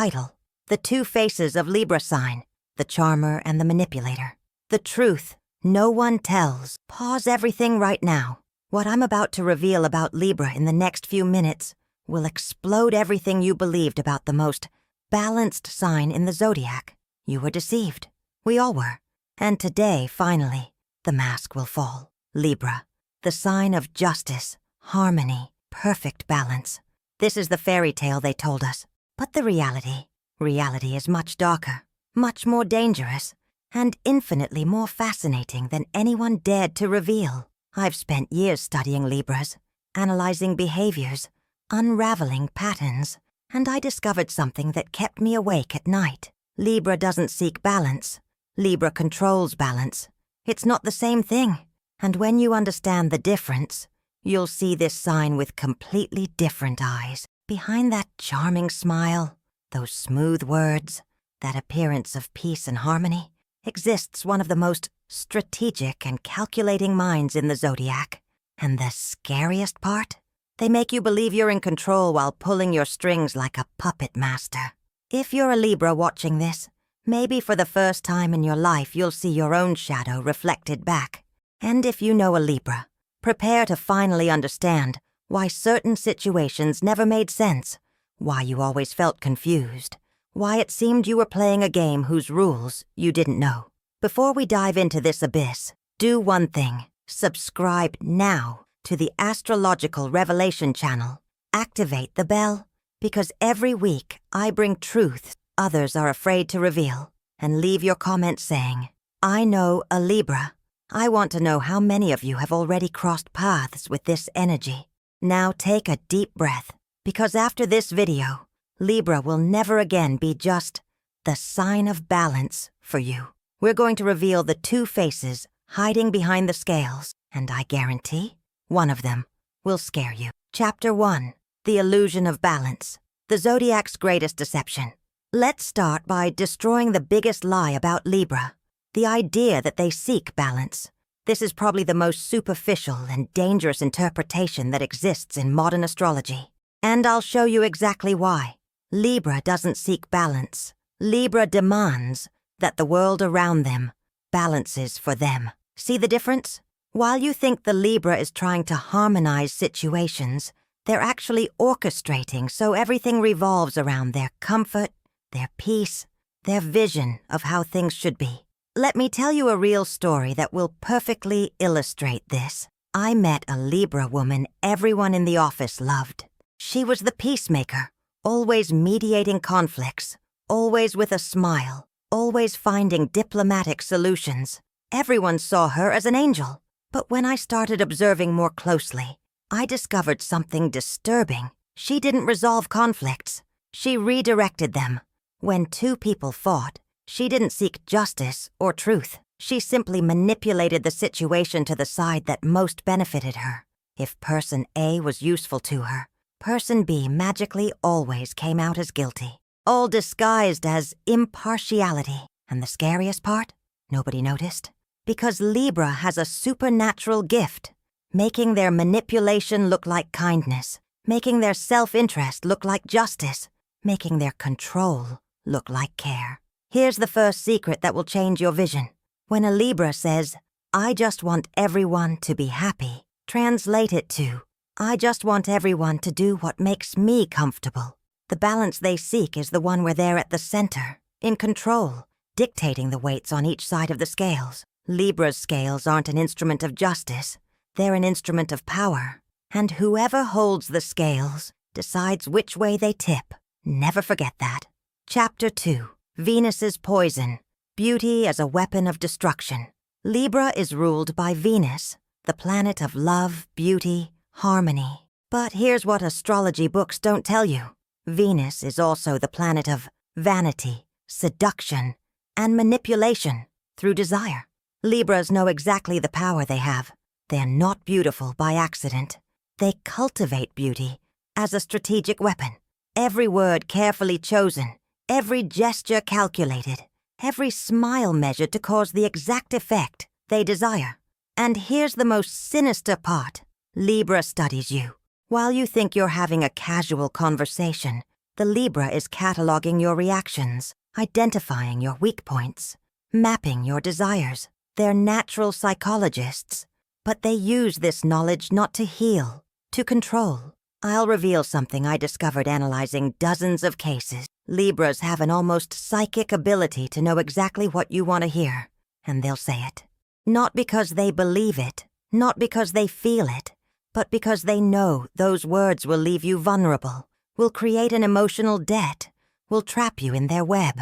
title. The two faces of Libra sign, the charmer and the manipulator. The truth no one tells. Pause everything right now. What I'm about to reveal about Libra in the next few minutes will explode everything you believed about the most balanced sign in the zodiac. You were deceived. We all were. And today, finally, the mask will fall. Libra, the sign of justice, harmony, perfect balance. This is the fairy tale they told us. But the reality is much darker, much more dangerous, and infinitely more fascinating than anyone dared to reveal. I've spent years studying Libras, analyzing behaviors, unraveling patterns, and I discovered something that kept me awake at night. Libra doesn't seek balance. Libra controls balance. It's not the same thing. And when you understand the difference, you'll see this sign with completely different eyes. Behind that charming smile, those smooth words, that appearance of peace and harmony, exists one of the most strategic and calculating minds in the zodiac. And the scariest part? They make you believe you're in control while pulling your strings like a puppet master. If you're a Libra watching this, maybe for the first time in your life you'll see your own shadow reflected back. And if you know a Libra, prepare to finally understand why certain situations never made sense, why you always felt confused, why it seemed you were playing a game whose rules you didn't know. Before we dive into this abyss, do one thing. Subscribe now to the Astrological Revelation channel. Activate the bell, because every week I bring truth others are afraid to reveal. And leave your comments saying, I know a Libra. I want to know how many of you have already crossed paths with this energy. Now take a deep breath, because after this video, Libra will never again be just the sign of balance for you. We're going to reveal the two faces hiding behind the scales, and I guarantee one of them will scare you. Chapter 1. The Illusion of Balance. The Zodiac's Greatest Deception. Let's start by destroying the biggest lie about Libra, the idea that they seek balance. This is probably the most superficial and dangerous interpretation that exists in modern astrology. And I'll show you exactly why. Libra doesn't seek balance. Libra demands that the world around them balances for them. See the difference? While you think the Libra is trying to harmonize situations, they're actually orchestrating so everything revolves around their comfort, their peace, their vision of how things should be. Let me tell you a real story that will perfectly illustrate this. I met a Libra woman everyone in the office loved. She was the peacemaker, always mediating conflicts, always with a smile, always finding diplomatic solutions. Everyone saw her as an angel. But when I started observing more closely, I discovered something disturbing. She didn't resolve conflicts. She redirected them. When two people fought, she didn't seek justice or truth. She simply manipulated the situation to the side that most benefited her. If person A was useful to her, person B magically always came out as guilty, all disguised as impartiality. And the scariest part? Nobody noticed. Because Libra has a supernatural gift, making their manipulation look like kindness, making their self-interest look like justice, making their control look like care. Here's the first secret that will change your vision. When a Libra says, I just want everyone to be happy, translate it to, I just want everyone to do what makes me comfortable. The balance they seek is the one where they're at the center, in control, dictating the weights on each side of the scales. Libra's scales aren't an instrument of justice, they're an instrument of power. And whoever holds the scales decides which way they tip. Never forget that. Chapter 2. Venus's Poison. Beauty as a Weapon of Destruction. Libra is ruled by Venus, the planet of love, beauty, harmony. But here's what astrology books don't tell you. Venus is also the planet of vanity, seduction, and manipulation through desire. Libras know exactly the power they have. They're not beautiful by accident. They cultivate beauty as a strategic weapon. Every word carefully chosen, every gesture calculated, every smile measured to cause the exact effect they desire. And here's the most sinister part. Libra studies you. While you think you're having a casual conversation, The Libra is cataloging your reactions, identifying your weak points, mapping your desires. They're natural psychologists, but they use this knowledge not to heal, to control. I'll reveal something I discovered analyzing dozens of cases. Libras have an almost psychic ability to know exactly what you want to hear, and they'll say it. Not because they believe it, not because they feel it, but because they know those words will leave you vulnerable, will create an emotional debt, will trap you in their web.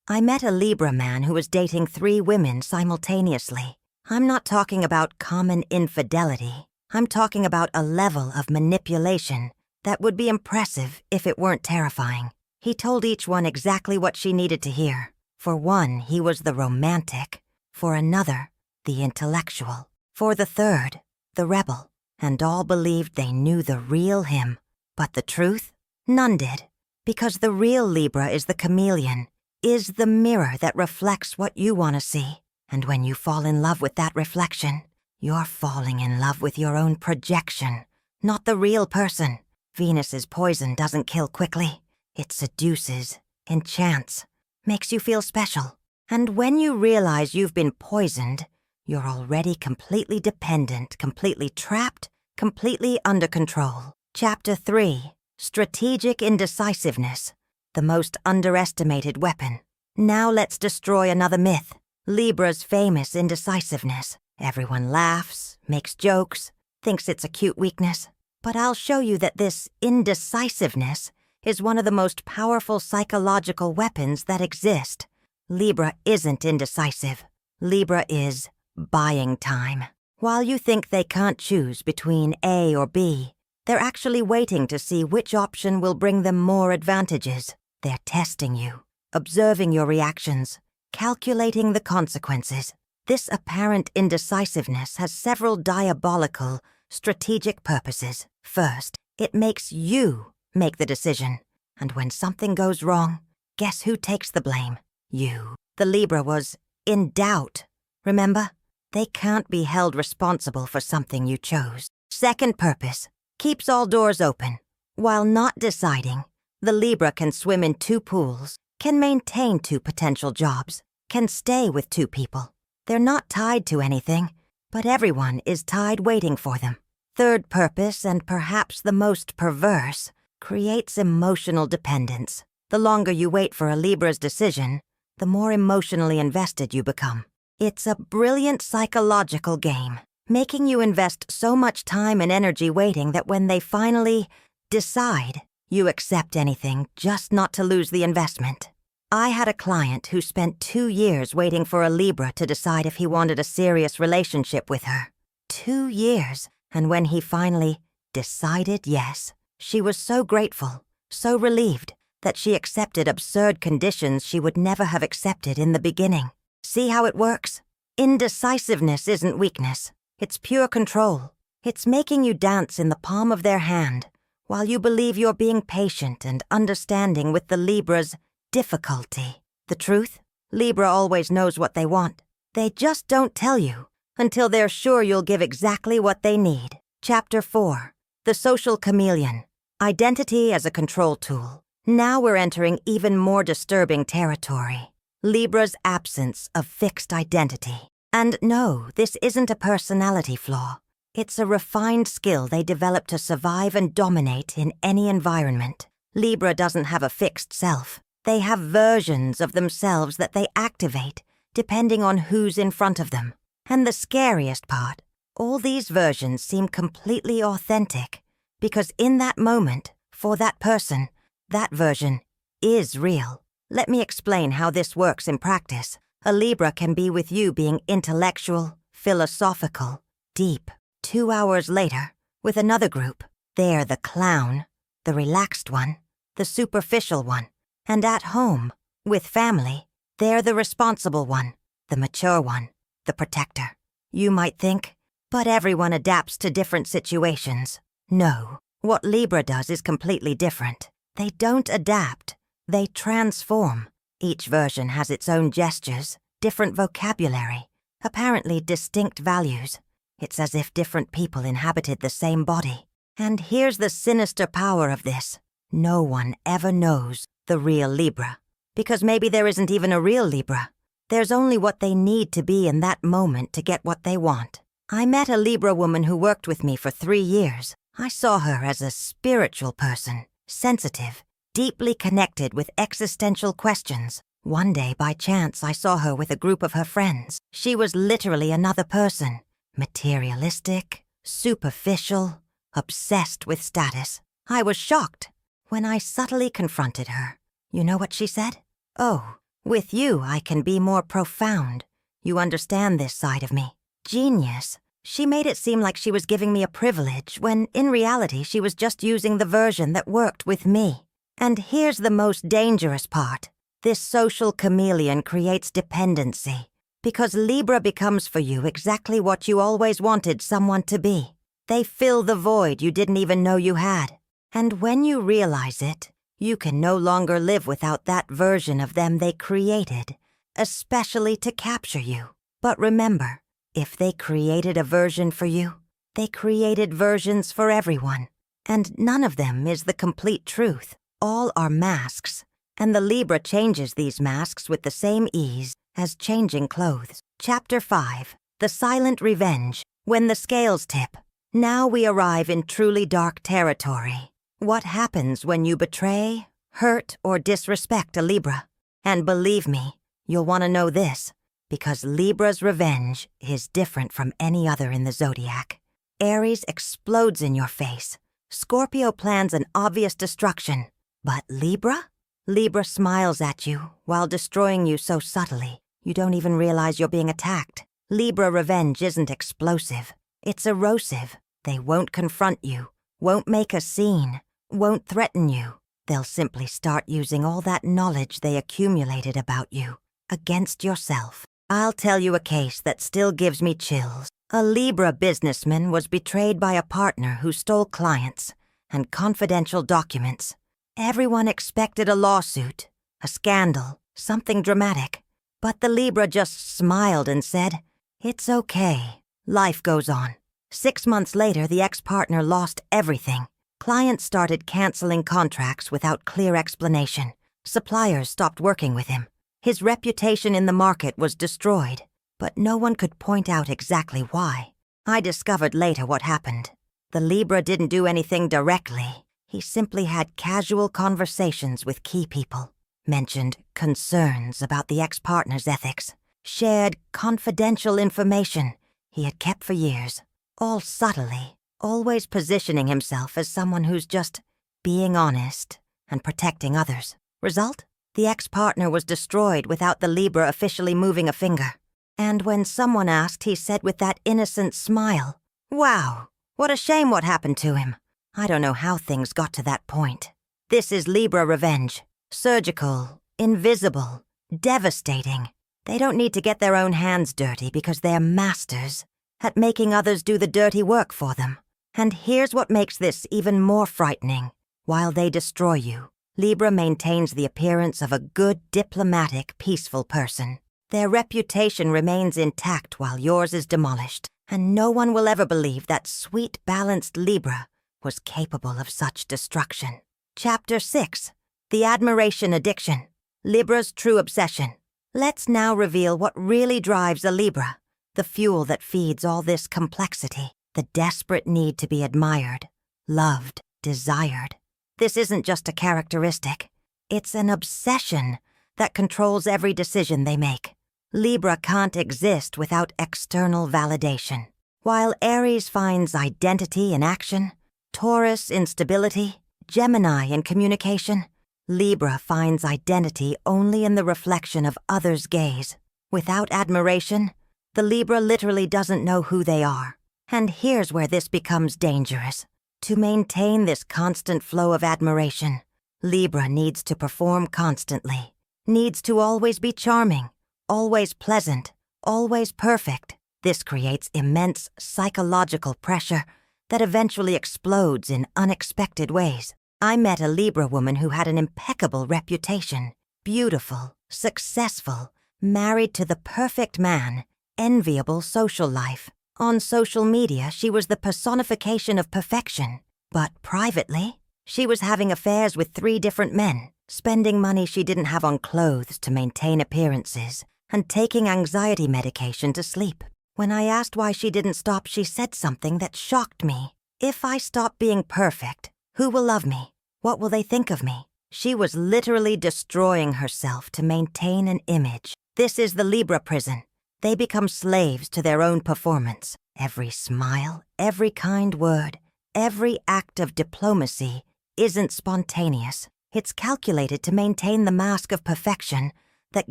I met a Libra man who was dating 3 women simultaneously. I'm not talking about common infidelity. I'm talking about a level of manipulation that would be impressive if it weren't terrifying. He told each one exactly what she needed to hear. For one, he was the romantic. For another, the intellectual. For the third, the rebel. And all believed they knew the real him. But the truth? None did. Because the real Libra is the chameleon, is the mirror that reflects what you want to see. And when you fall in love with that reflection, you're falling in love with your own projection, not the real person. Venus's poison doesn't kill quickly. It seduces, enchants, makes you feel special. And when you realize you've been poisoned, you're already completely dependent, completely trapped, completely under control. Chapter 3. Strategic Indecisiveness, the most underestimated weapon. Now let's destroy another myth. Libra's famous indecisiveness. Everyone laughs, makes jokes, thinks it's a cute weakness. But I'll show you that this indecisiveness is one of the most powerful psychological weapons that exist. Libra isn't indecisive. Libra is buying time. While you think they can't choose between A or B, they're actually waiting to see which option will bring them more advantages. They're testing you, observing your reactions, calculating the consequences. This apparent indecisiveness has several diabolical, strategic purposes. First, it makes you make the decision. And when something goes wrong, guess who takes the blame? You. The Libra was in doubt. Remember? They can't be held responsible for something you chose. Second purpose, keeps all doors open. While not deciding, the Libra can swim in 2 pools, can maintain 2 potential jobs, can stay with 2 people. They're not tied to anything, but everyone is tied waiting for them. Third purpose, and perhaps the most perverse, creates emotional dependence. The longer you wait for a Libra's decision, the more emotionally invested you become. It's a brilliant psychological game, making you invest so much time and energy waiting that when they finally decide, you accept anything just not to lose the investment. I had a client who spent 2 years waiting for a Libra to decide if he wanted a serious relationship with her. 2 years, and when he finally decided yes, she was so grateful, so relieved, that she accepted absurd conditions she would never have accepted in the beginning. See how it works? Indecisiveness isn't weakness. It's pure control. It's making you dance in the palm of their hand, while you believe you're being patient and understanding with the Libra's difficulty. The truth? Libra always knows what they want. They just don't tell you until they're sure you'll give exactly what they need. Chapter 4. The Social Chameleon. Identity as a control tool. Now we're entering even more disturbing territory. Libra's absence of fixed identity. And no, this isn't a personality flaw. It's a refined skill they develop to survive and dominate in any environment. Libra doesn't have a fixed self. They have versions of themselves that they activate, depending on who's in front of them. And the scariest part, all these versions seem completely authentic, because in that moment, for that person, that version is real. Let me explain how this works in practice. A Libra can be with you being intellectual, philosophical, deep. 2 hours later, with another group, they're the clown, the relaxed one, the superficial one. And at home, with family, they're the responsible one, the mature one, the protector. You might think, but everyone adapts to different situations. No, what Libra does is completely different. They don't adapt, they transform. Each version has its own gestures, different vocabulary, apparently distinct values. It's as if different people inhabited the same body. And here's the sinister power of this. No one ever knows the real Libra. Because maybe there isn't even a real Libra. There's only what they need to be in that moment to get what they want. I met a Libra woman who worked with me for 3 years. I saw her as a spiritual person, sensitive, deeply connected with existential questions. One day, by chance, I saw her with a group of her friends. She was literally another person. Materialistic, superficial, obsessed with status. I was shocked when I subtly confronted her. You know what she said? "Oh, with you I can be more profound. You understand this side of me." Genius. She made it seem like she was giving me a privilege, when in reality she was just using the version that worked with me. And here's the most dangerous part. This social chameleon creates dependency, because Libra becomes for you exactly what you always wanted someone to be. They fill the void you didn't even know you had. And when you realize it, you can no longer live without that version of them they created, especially to capture you. But remember, if they created a version for you, they created versions for everyone. And none of them is the complete truth. All are masks, and the Libra changes these masks with the same ease as changing clothes. Chapter 5. The Silent Revenge. When the scales tip. Now we arrive in truly dark territory. What happens when you betray, hurt, or disrespect a Libra? And believe me, you'll want to know this, because Libra's revenge is different from any other in the zodiac. Aries explodes in your face. Scorpio plans an obvious destruction. But Libra? Libra smiles at you while destroying you so subtly you don't even realize you're being attacked. Libra revenge isn't explosive. It's erosive. They won't confront you, won't make a scene, won't threaten you. They'll simply start using all that knowledge they accumulated about you against yourself. I'll tell you a case that still gives me chills. A Libra businessman was betrayed by a partner who stole clients and confidential documents. Everyone expected a lawsuit, a scandal, something dramatic. But the Libra just smiled and said, "It's okay. Life goes on." 6 months later, the ex-partner lost everything. Clients started canceling contracts without clear explanation. Suppliers stopped working with him. His reputation in the market was destroyed, but no one could point out exactly why. I discovered later what happened. The Libra didn't do anything directly. He simply had casual conversations with key people, mentioned concerns about the ex-partner's ethics, shared confidential information he had kept for years, all subtly, always positioning himself as someone who's just being honest and protecting others. Result? The ex-partner was destroyed without the Libra officially moving a finger. And when someone asked, he said with that innocent smile, "Wow, what a shame what happened to him. I don't know how things got to that point." This is Libra revenge. Surgical, invisible, devastating. They don't need to get their own hands dirty because they're masters at making others do the dirty work for them. And here's what makes this even more frightening. While they destroy you, Libra maintains the appearance of a good, diplomatic, peaceful person. Their reputation remains intact while yours is demolished, and no one will ever believe that sweet, balanced Libra was capable of such destruction. Chapter 6. The Admiration Addiction. Libra's True Obsession. Let's now reveal what really drives a Libra, the fuel that feeds all this complexity, the desperate need to be admired, loved, desired. This isn't just a characteristic. It's an obsession that controls every decision they make. Libra can't exist without external validation. While Aries finds identity in action, Taurus in stability, Gemini in communication, Libra finds identity only in the reflection of others' gaze. Without admiration, the Libra literally doesn't know who they are. And here's where this becomes dangerous. To maintain this constant flow of admiration, Libra needs to perform constantly, needs to always be charming, always pleasant, always perfect. This creates immense psychological pressure that eventually explodes in unexpected ways. I met a Libra woman who had an impeccable reputation, beautiful, successful, married to the perfect man, enviable social life. On social media, she was the personification of perfection. But privately, She was having affairs with 3 different men, spending money she didn't have on clothes to maintain appearances, and taking anxiety medication to sleep. When I asked why she didn't stop, she said something that shocked me. If I stop being perfect, who will love me? What will they think of me? She was literally destroying herself to maintain an image. This is the Libra prison. They become slaves to their own performance. Every smile, every kind word, every act of diplomacy isn't spontaneous. It's calculated to maintain the mask of perfection that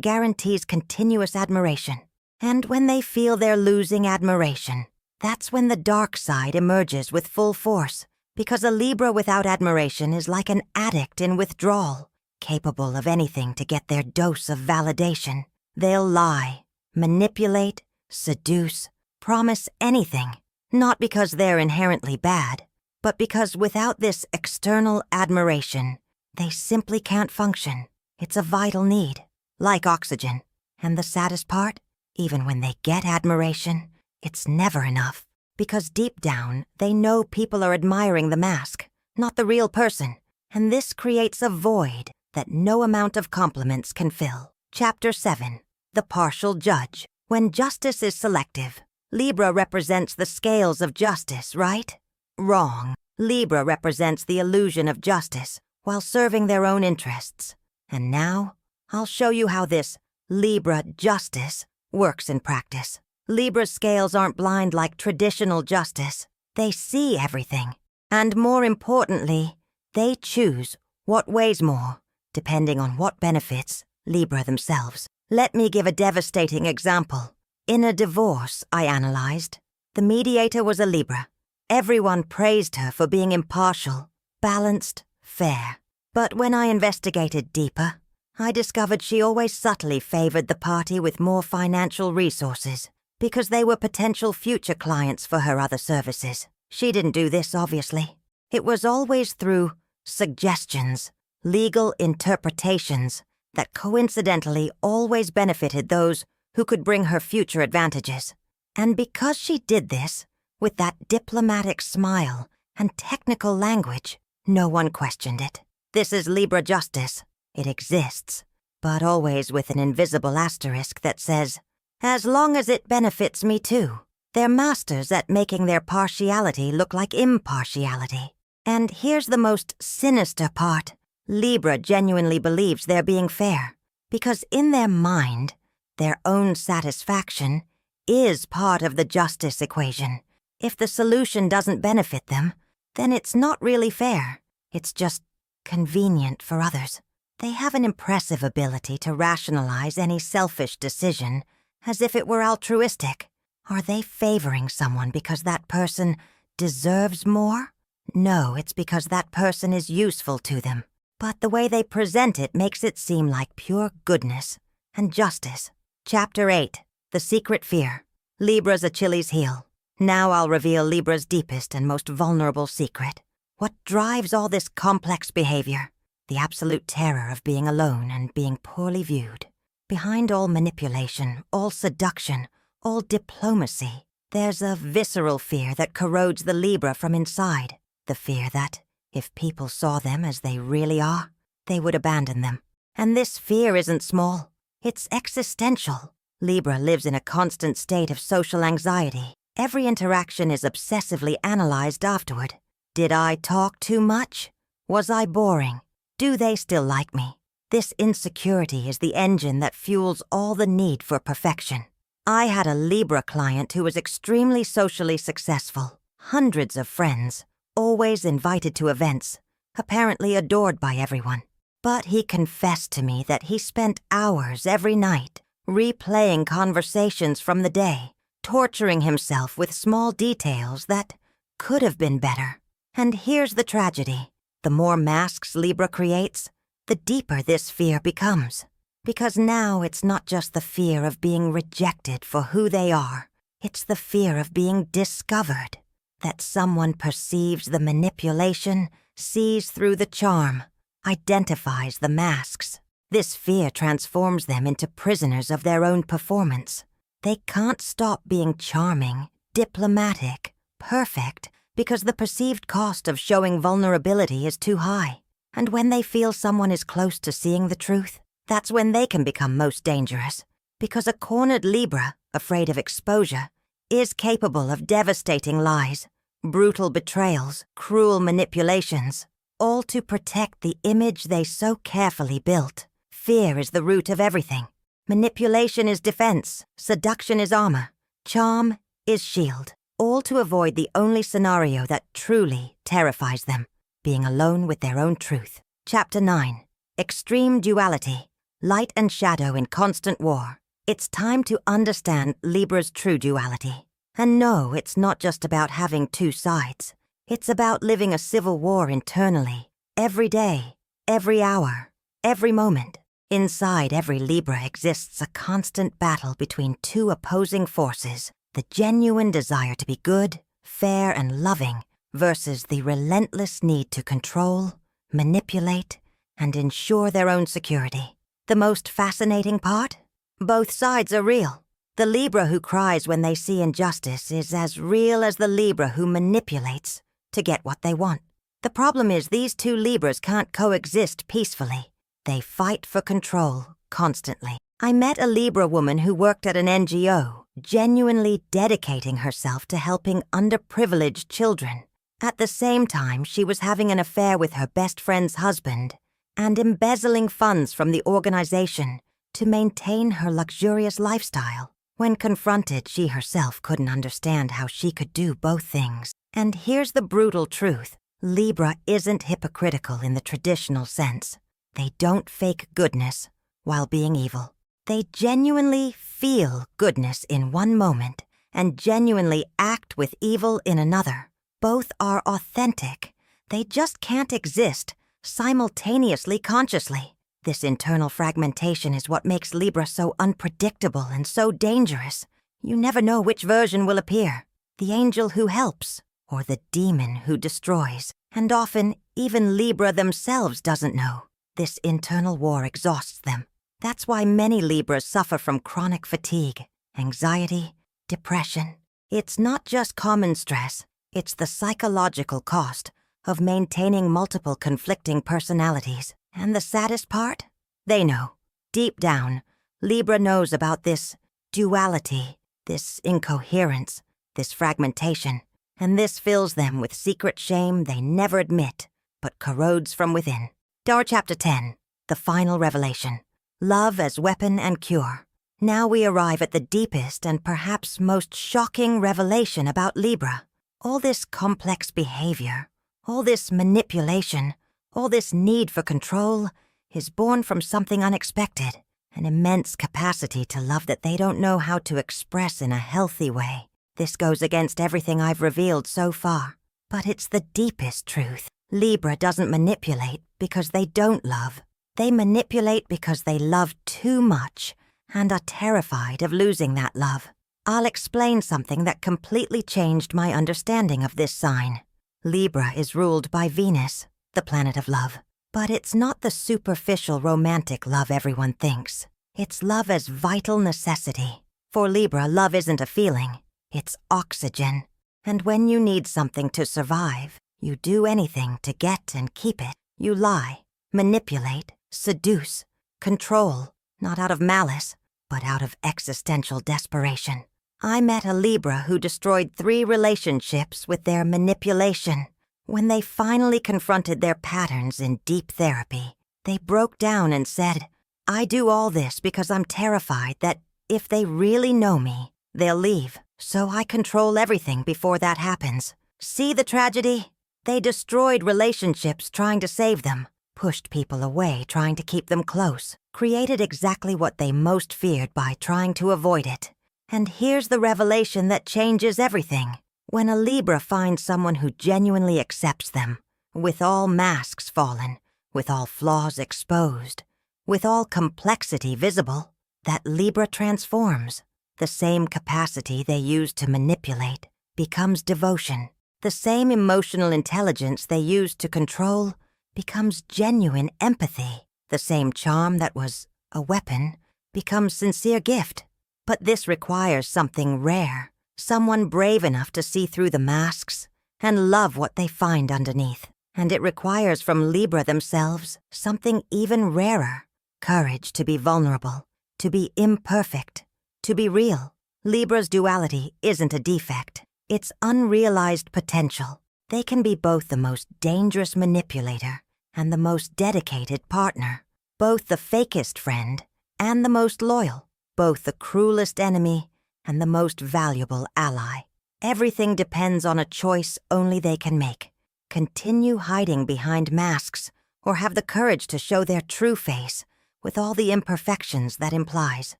guarantees continuous admiration. And when they feel they're losing admiration, that's when the dark side emerges with full force, because a Libra without admiration is like an addict in withdrawal, capable of anything to get their dose of validation. They'll lie, manipulate, seduce, promise anything, not because they're inherently bad, but because without this external admiration, they simply can't function. It's a vital need, like oxygen. And the saddest part? Even when they get admiration, it's never enough, because deep down, they know people are admiring the mask, not the real person, and this creates a void that no amount of compliments can fill. Chapter 7. The Partial Judge. When justice is selective, Libra represents the scales of justice, right? Wrong. Libra represents the illusion of justice while serving their own interests. And now, I'll show you how this Libra justice works in practice. Libra's scales aren't blind like traditional justice. They see everything. And more importantly, they choose what weighs more, depending on what benefits Libra themselves. Let me give a devastating example. In a divorce I analyzed, the mediator was a Libra. Everyone praised her for being impartial, balanced, fair. But when I investigated deeper, I discovered she always subtly favored the party with more financial resources because they were potential future clients for her other services. She didn't do this, obviously. It was always through suggestions, legal interpretations that coincidentally always benefited those who could bring her future advantages. And because she did this, with that diplomatic smile and technical language, no one questioned it. This is Libra justice. It exists, but always with an invisible asterisk that says, as long as it benefits me too. They're masters at making their partiality look like impartiality. And here's the most sinister part. Libra genuinely believes they're being fair, because in their mind, their own satisfaction is part of the justice equation. If the solution doesn't benefit them, then it's not really fair. It's just convenient for others. They have an impressive ability to rationalize any selfish decision as if it were altruistic. Are they favoring someone because that person deserves more? No, it's because that person is useful to them. But the way they present it makes it seem like pure goodness and justice. Chapter 8. The Secret Fear. Libra's Achilles' heel. Now I'll reveal Libra's deepest and most vulnerable secret. What drives all this complex behavior? The absolute terror of being alone and being poorly viewed. Behind all manipulation, all seduction, all diplomacy, there's a visceral fear that corrodes the Libra from inside. The fear that, if people saw them as they really are, they would abandon them. And this fear isn't small. It's existential. Libra lives in a constant state of social anxiety. Every interaction is obsessively analyzed afterward. Did I talk too much? Was I boring? Do they still like me? This insecurity is the engine that fuels all the need for perfection. I had a Libra client who was extremely socially successful, hundreds of friends, always invited to events, apparently adored by everyone. But he confessed to me that he spent hours every night replaying conversations from the day, torturing himself with small details that could have been better. And here's the tragedy. The more masks Libra creates, the deeper this fear becomes. Because now it's not just the fear of being rejected for who they are. It's the fear of being discovered. That someone perceives the manipulation, sees through the charm, identifies the masks. This fear transforms them into prisoners of their own performance. They can't stop being charming, diplomatic, perfect, because the perceived cost of showing vulnerability is too high. And when they feel someone is close to seeing the truth, that's when they can become most dangerous. Because a cornered Libra, afraid of exposure, is capable of devastating lies, brutal betrayals, cruel manipulations, all to protect the image they so carefully built. Fear is the root of everything. Manipulation is defense, seduction is armor, charm is shield, all to avoid the only scenario that truly terrifies them, being alone with their own truth. Chapter 9. Extreme Duality. Light and shadow in constant war. It's time to understand Libra's true duality. And no, it's not just about having two sides. It's about living a civil war internally, every day, every hour, every moment. Inside every Libra exists a constant battle between two opposing forces, the genuine desire to be good, fair, and loving versus the relentless need to control, manipulate, and ensure their own security. The most fascinating part? Both sides are real. The Libra who cries when they see injustice is as real as the Libra who manipulates to get what they want. The problem is these two Libras can't coexist peacefully. They fight for control constantly. I met a Libra woman who worked at an NGO, genuinely dedicating herself to helping underprivileged children. At the same time, she was having an affair with her best friend's husband and embezzling funds from the organization to maintain her luxurious lifestyle. When confronted, she herself couldn't understand how she could do both things. And here's the brutal truth. Libra isn't hypocritical in the traditional sense. They don't fake goodness while being evil. They genuinely feel goodness in one moment and genuinely act with evil in another. Both are authentic. They just can't exist simultaneously consciously. This internal fragmentation is what makes Libra so unpredictable and so dangerous. You never know which version will appear, the angel who helps or the demon who destroys. And often, even Libra themselves doesn't know. This internal war exhausts them. That's why many Libras suffer from chronic fatigue, anxiety, depression. It's not just common stress, it's the psychological cost of maintaining multiple conflicting personalities. And the saddest part? They know. Deep down, Libra knows about this duality, this incoherence, this fragmentation, and this fills them with secret shame they never admit, but corrodes from within. Dar Chapter 10, the final revelation. Love as weapon and cure. Now we arrive at the deepest and perhaps most shocking revelation about Libra. All this complex behavior, all this manipulation, all this need for control is born from something unexpected, an immense capacity to love that they don't know how to express in a healthy way. This goes against everything I've revealed so far, but it's the deepest truth. Libra doesn't manipulate because they don't love. They manipulate because they love too much and are terrified of losing that love. I'll explain something that completely changed my understanding of this sign. Libra is ruled by Venus, the planet of love. But it's not the superficial romantic love everyone thinks. It's love as vital necessity. For Libra, love isn't a feeling. It's oxygen. And when you need something to survive, you do anything to get and keep it. You lie, manipulate, seduce, control, not out of malice, but out of existential desperation. I met a Libra who destroyed 3 relationships with their manipulation. When they finally confronted their patterns in deep therapy, they broke down and said, "I do all this because I'm terrified that if they really know me, they'll leave. So I control everything before that happens." See the tragedy? They destroyed relationships trying to save them, pushed people away trying to keep them close, created exactly what they most feared by trying to avoid it. And here's the revelation that changes everything. When a Libra finds someone who genuinely accepts them, with all masks fallen, with all flaws exposed, with all complexity visible, that Libra transforms. The same capacity they use to manipulate becomes devotion. The same emotional intelligence they use to control becomes genuine empathy. The same charm that was a weapon becomes sincere gift. But this requires something rare, someone brave enough to see through the masks and love what they find underneath. And it requires from Libra themselves something even rarer: courage to be vulnerable, to be imperfect, to be real. Libra's duality isn't a defect. It's unrealized potential. They can be both the most dangerous manipulator and the most dedicated partner, both the fakest friend and the most loyal, both the cruelest enemy and the most valuable ally. Everything depends on a choice only they can make: continue hiding behind masks or have the courage to show their true face with all the imperfections that implies.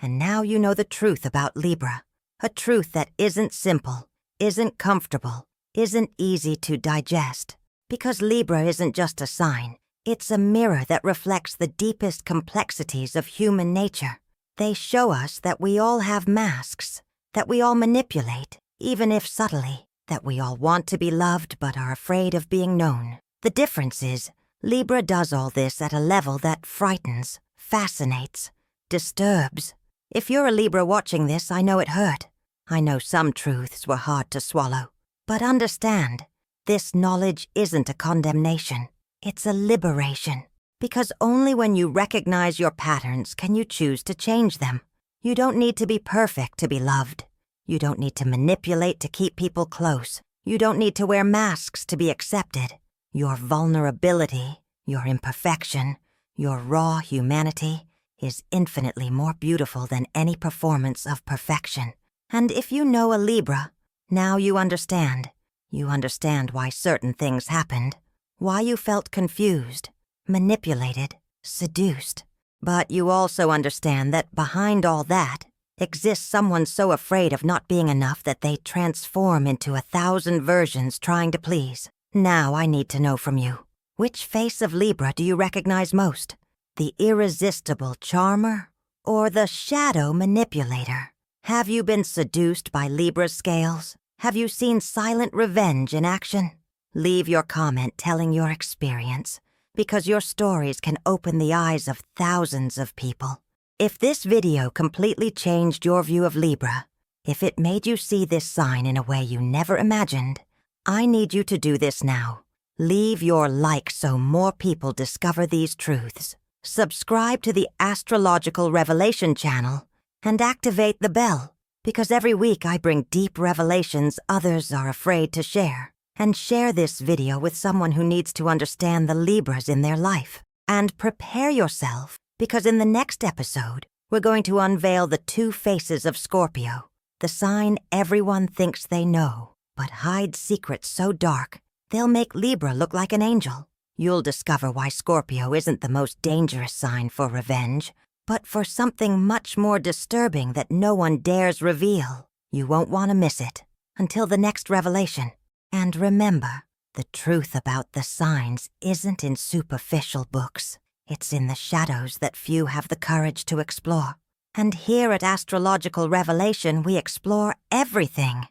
And now you know the truth about Libra, a truth that isn't simple, isn't comfortable, isn't easy to digest. Because Libra isn't just a sign, it's a mirror that reflects the deepest complexities of human nature. They show us that we all have masks, that we all manipulate, even if subtly, that we all want to be loved but are afraid of being known. The difference is, Libra does all this at a level that frightens, fascinates, disturbs. If you're a Libra watching this, I know it hurt. I know some truths were hard to swallow. But understand, this knowledge isn't a condemnation. It's a liberation. Because only when you recognize your patterns can you choose to change them. You don't need to be perfect to be loved. You don't need to manipulate to keep people close. You don't need to wear masks to be accepted. Your vulnerability, your imperfection, your raw humanity is infinitely more beautiful than any performance of perfection. And if you know a Libra, now you understand. You understand why certain things happened, why you felt confused, manipulated, seduced. But you also understand that behind all that exists someone so afraid of not being enough that they transform into 1,000 versions trying to please. Now I need to know from you, which face of Libra do you recognize most? The irresistible charmer or the shadow manipulator? Have you been seduced by Libra's scales? Have you seen silent revenge in action? Leave your comment telling your experience, because your stories can open the eyes of thousands of people. If this video completely changed your view of Libra, if it made you see this sign in a way you never imagined, I need you to do this now. Leave your like so more people discover these truths. Subscribe to the Astrological Revelation channel and activate the bell, because every week I bring deep revelations others are afraid to share. And share this video with someone who needs to understand the Libras in their life. And prepare yourself, because in the next episode, we're going to unveil the two faces of Scorpio, the sign everyone thinks they know, but hides secrets so dark, they'll make Libra look like an angel. You'll discover why Scorpio isn't the most dangerous sign for revenge, but for something much more disturbing that no one dares reveal. You won't want to miss it. Until the next revelation. And remember, the truth about the signs isn't in superficial books. It's in the shadows that few have the courage to explore. And here at Astrological Revelation, we explore everything.